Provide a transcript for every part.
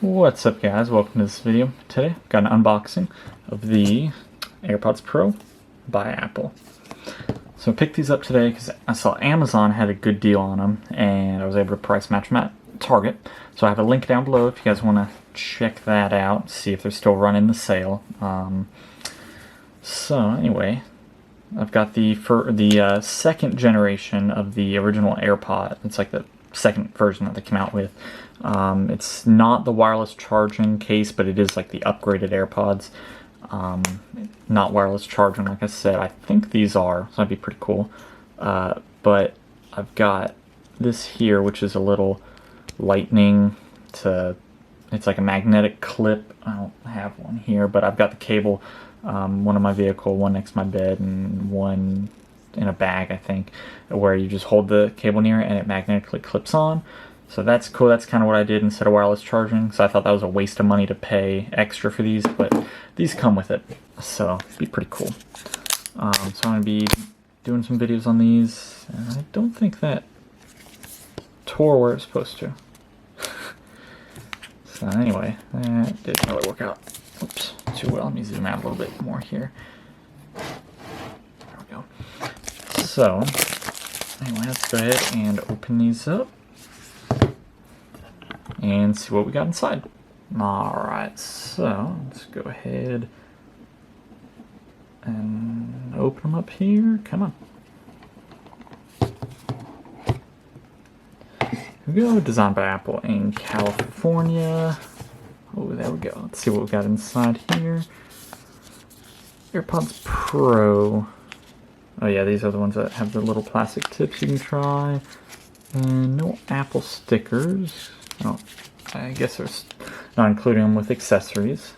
What's up guys, welcome to this video. Today I've got an unboxing of the AirPods Pro by Apple. So I picked these up today because I saw Amazon had a good deal on them and I was able to price match them at Target. So I have a link down below if you guys want to check that out, see if they're still running the sale. So anyway, I've got the second generation of the original AirPod. It's like the second version that they came out with. It's not the wireless charging case, but it is like the upgraded AirPods. Not wireless charging, like I said. I think these are, so that'd be pretty cool. But I've got this here, which is a little lightning to, it's like a magnetic clip. I don't have one here, but I've got the cable, one in my vehicle, one next to my bed, and one in a bag, I think, where you just hold the cable near it and it magnetically clips on. So that's cool. That's kind of what I did instead of wireless charging. So I thought that was a waste of money to pay extra for these, but these come with it. So it'd be pretty cool. So I'm going to be doing some videos on these. And I don't think that tore where it's supposed to. So anyway, that didn't really work out. Oops, too well. Let me zoom out a little bit more here. There we go. So anyway, let's go ahead and open these up and see what we got inside. Alright, so let's go ahead and open them up here. Come on. Here we go. Designed by Apple in California. Oh, there we go. Let's see what we got inside here. AirPods Pro. Oh yeah, these are the ones that have the little plastic tips you can try. And no Apple stickers. Oh, I guess there's not including them with accessories.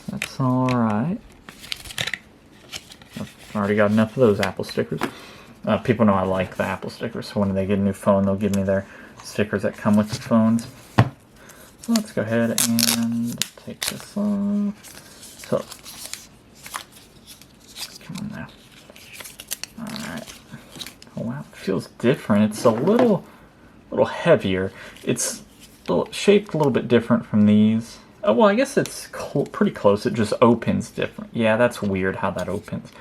That's alright. I've already got enough of those Apple stickers. People know I like the Apple stickers, so when they get a new phone, they'll give me their stickers that come with the phones. So let's go ahead and take this off. So, come on now. Alright. Oh wow, it feels different. It's a little heavier. It's shaped a little bit different from these. Oh, well, I guess it's pretty close. It just opens different. Yeah, that's weird how that opens.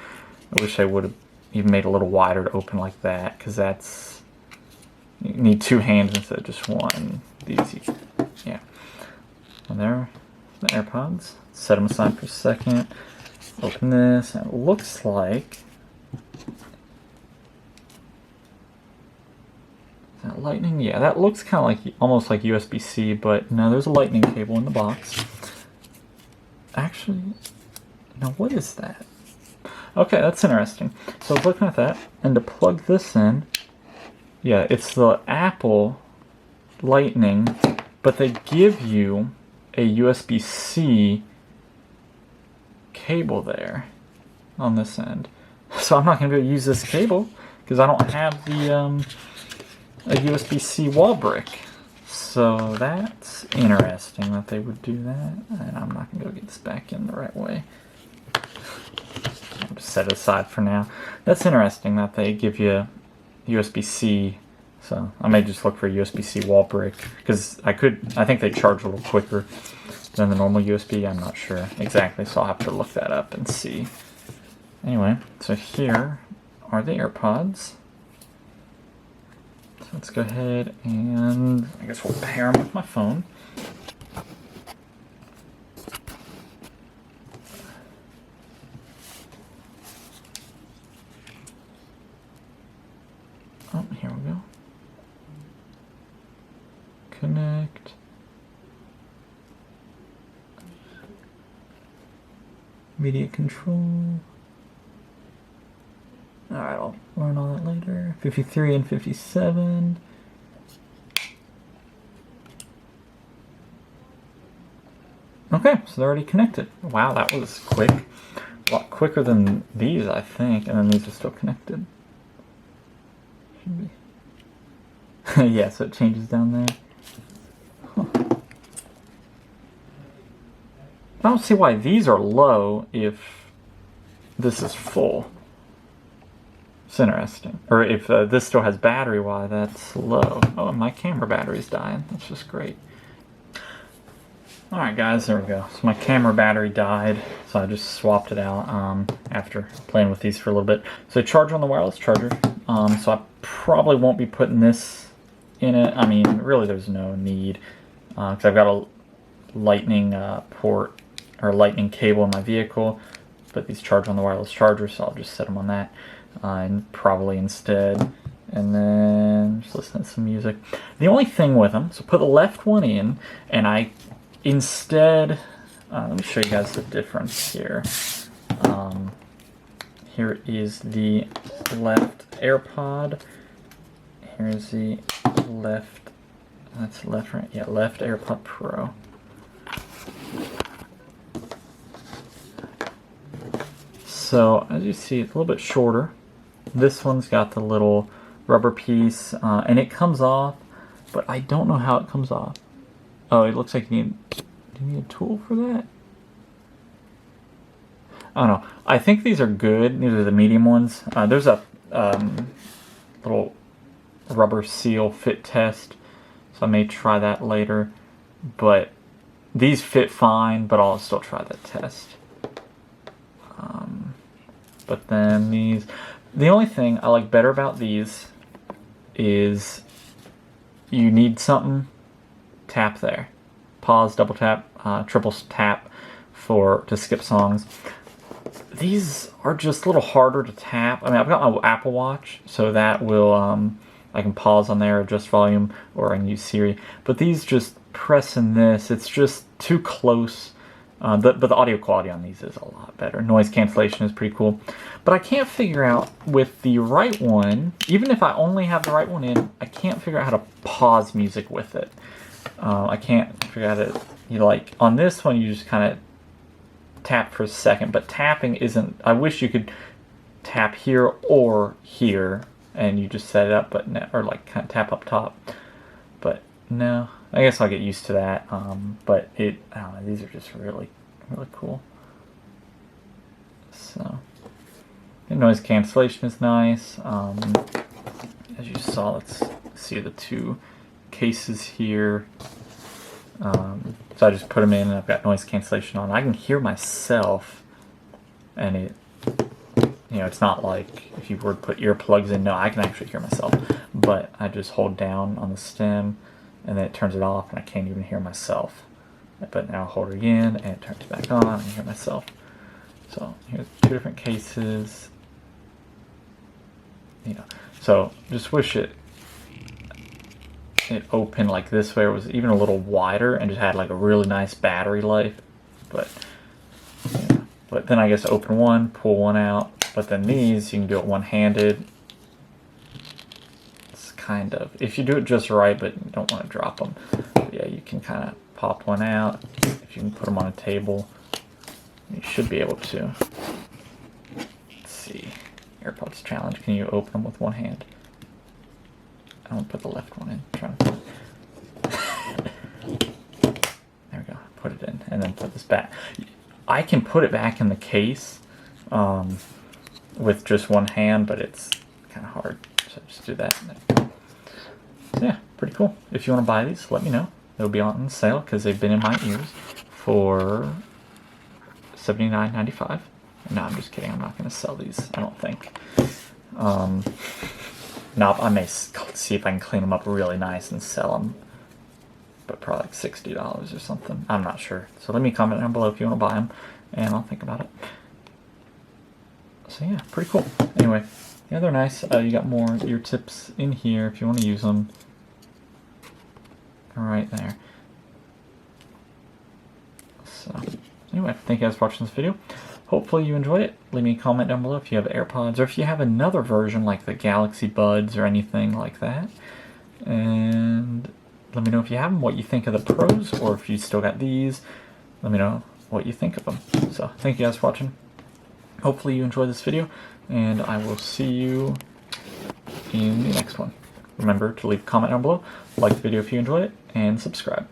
I wish I would have even made it a little wider to open like that, because that's, you need two hands instead of just one. These, yeah. And there, the AirPods. Set them aside for a second. Open this, and it looks like lightning. Yeah, that looks kind of like almost like USB-C, but no, there's a lightning cable in the box. Actually, now what is that? Okay, that's interesting. So I was looking at that, and to plug this in, yeah, it's the Apple Lightning, but they give you a USB-C cable there on this end. So I'm not going to be able to use this cable because I don't have the a USB-C wall brick. So that's interesting that they would do that. And I'm not going to go get this back in the right way. I'll just set it aside for now. That's interesting that they give you USB-C. So I may just look for a USB-C wall brick. Because I think they charge a little quicker than the normal USB. I'm not sure exactly. So I'll have to look that up and see. Anyway, so here are the AirPods. So let's go ahead and I guess we'll pair them with my phone. Oh, here we go. Connect. Media control. Alright, I'll learn all that later. 53 and 57. Okay, so they're already connected. Wow, that was quick. A lot quicker than these, I think. And then these are still connected. Should be. Yeah, so it changes down there. Huh. I don't see why these are low if this is full. It's interesting. Or if this still has battery, why that's low. Oh, and my camera battery's dying. That's just great. Alright guys, there we go. So my camera battery died, so I just swapped it out after playing with these for a little bit. So charge on the wireless charger. So I probably won't be putting this in it. I mean, really there's no need, because I've got a lightning port, or lightning cable in my vehicle, but these charge on the wireless charger, so I'll just set them on that, and probably instead. And then just listen to some music. The only thing with them, so put the left one in, and I instead, let me show you guys the difference here. Here is the left AirPod. Here's the left, that's left, right? Yeah, left AirPod Pro. So as you see, it's a little bit shorter. This one's got the little rubber piece, and it comes off, but I don't know how it comes off. Oh, it looks like do you need a tool for that? I don't know. I think these are good. These are the medium ones. There's a little rubber seal fit test, so I may try that later. But these fit fine, but I'll still try that test. But then these, the only thing I like better about these is you need something, tap there. Pause, double tap, triple tap to skip songs. These are just a little harder to tap. I mean, I've got my Apple Watch, so that will, I can pause on there, adjust volume, or I can use Siri. But these just pressing this, it's just too close. But the audio quality on these is a lot better. Noise cancellation is pretty cool. But I can't figure out with the right one, even if I only have the right one in, I can't figure out how to pause music with it. I can't figure out it. Like on this one, you just kind of tap for a second, but tapping isn't. I wish you could tap here or here, and you just set it up, but no, or like kind of tap up top. But no, I guess I'll get used to that. But I don't know, these are just really, really cool. So, the noise cancellation is nice. As you saw, let's see the two cases here. So I just put them in, and I've got noise cancellation on. I can hear myself, and it, it's not like if you were to put earplugs in. No, I can actually hear myself, but I just hold down on the stem, and then it turns it off, and I can't even hear myself. But now I'll hold it again, and it turns it back on, and I hear myself. So here's two different cases. So just wish it opened like this way, or it was even a little wider and just had like a really nice battery life. But but then I guess open one, pull one out. But then these, you can do it one-handed. It's kind of, if you do it just right, but you don't want to drop them. But yeah, you can kind of pop one out. If you can put them on a table, you should be able to. Let's see. AirPods challenge. Can you open them with one hand? I don't put the left one in. I'm trying to put it. There we go. Put it in, and then put this back. I can put it back in the case with just one hand, but it's kind of hard. So just do that. So yeah, pretty cool. If you want to buy these, let me know. They'll be on sale because they've been in my ears for $79.95. No, I'm just kidding. I'm not going to sell these, I don't think. Now, I may see if I can clean them up really nice and sell them, but probably like $60 or something. I'm not sure. So let me comment down below if you want to buy them, and I'll think about it. So yeah, pretty cool. Anyway, yeah, they're nice. You got more ear tips in here if you want to use them. Right there. So anyway, thank you guys for watching this video. Hopefully you enjoyed it. Leave me a comment down below if you have AirPods, or if you have another version like the Galaxy Buds or anything like that. And let me know if you have them, what you think of the Pros, or if you still got these. Let me know what you think of them. So thank you guys for watching. Hopefully you enjoyed this video, and I will see you in the next one. Remember to leave a comment down below, like the video if you enjoyed it, and subscribe.